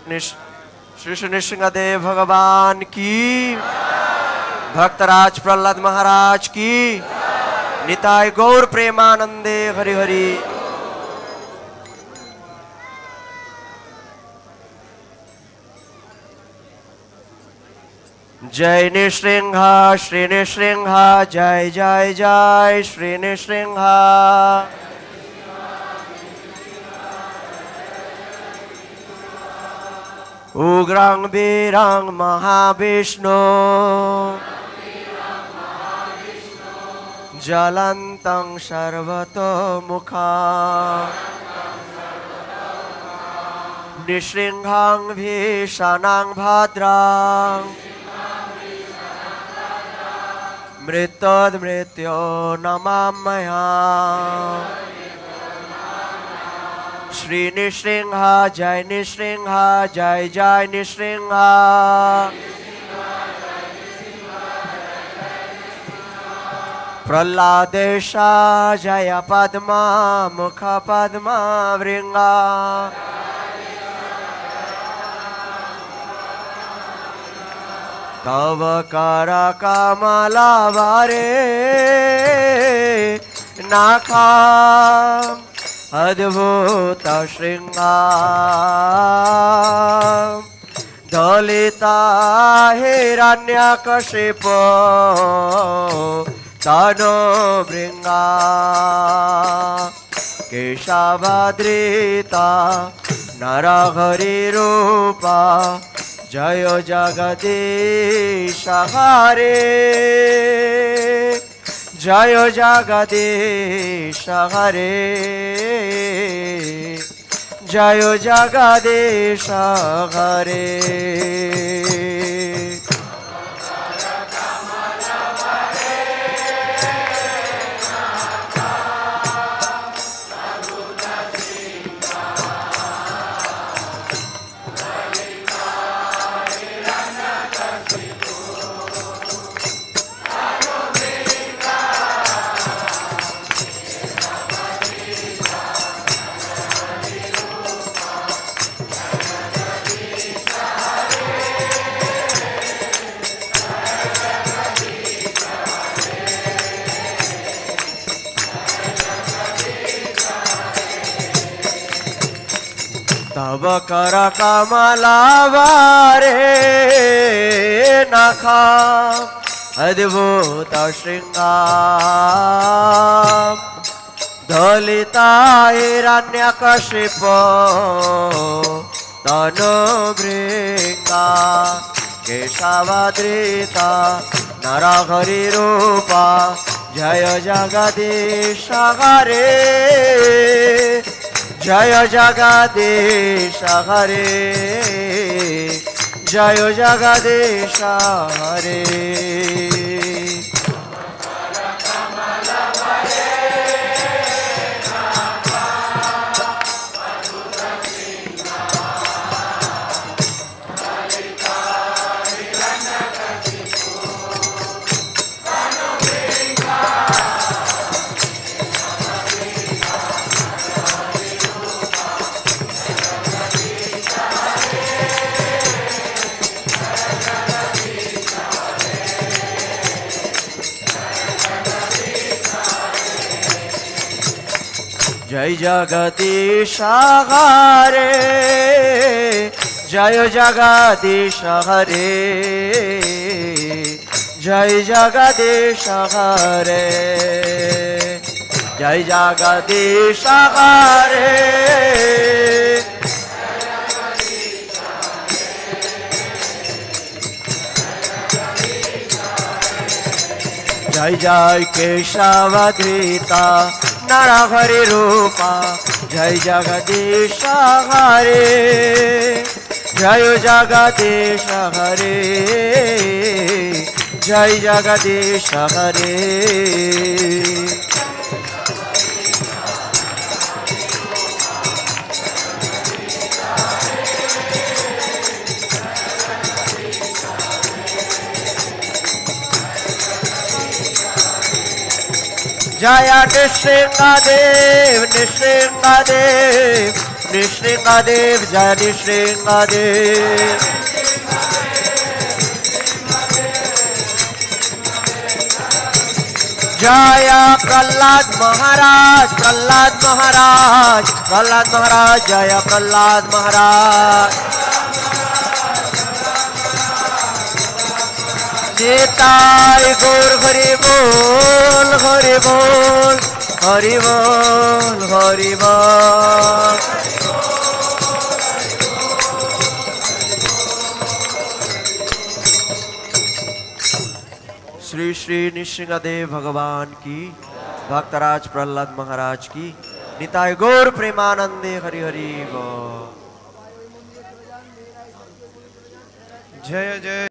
श्री श्री नृसिंहदेव भगवान की, भक्तराज प्रहलाद महाराज की, निताय गौर प्रेमानंदे हरि हरि। जय नृसिंह श्री नृसिंह, जय जय जय श्री नृसिंह। उग्रं वीरं महाविष्णु, ज्वलन्तं सर्वतोमुखं, नृसिंहं भीषणं भद्रं, मृत्योर्मृत्यो नमाम्यहम्। श्री नृसिंह जय नृसिंह, जय जय नृसिंह। प्रह्लादेश जय पद्मा मुख पद्मा वृंगा, तव कर कमलावरे नाखा, अद्भुत श्रृंगार, दलिता हिरण्यकशिपो तनो भृंगा, केशवधृता नरहरि रूपा, जय जगदीश हरे, जय जगदीश हरे, जय जगदीश हरे। तव कर कमलावरे नखा, अद्भुत श्रृंगार, दलिता हिरण्यकशिपो तनो भृंगा, केशवधृता नरहरि रूपा, जय जगदीश हरे, जय जगदीश हरे, जय जगदीश हरे। जय जगदीश हरे, जय जगदीश हरे, जय जगदीश हरे, जय जगदीश हरे, जय जय केशवधृता नरहरि रूपा, जय जगदीश हरे, जय जगदीश हरे, जय जगदीश हरे। जय नृसिंहदेव नृसिंहदेव, नृसिंहदेव जय नृसिंहदेव जय प्रहलाद महाराज प्रहलाद महाराज प्रहलाद महाराज जय प्रहलाद महाराज निताय गौर हरि बोल हरि बोल हरि बोल हरि बोल श्री श्री नृसिंहदेव भगवान की भक्तराज प्रहलाद महाराज की निताय गौर प्रेमानंदे हरि हरि बोल जय जय।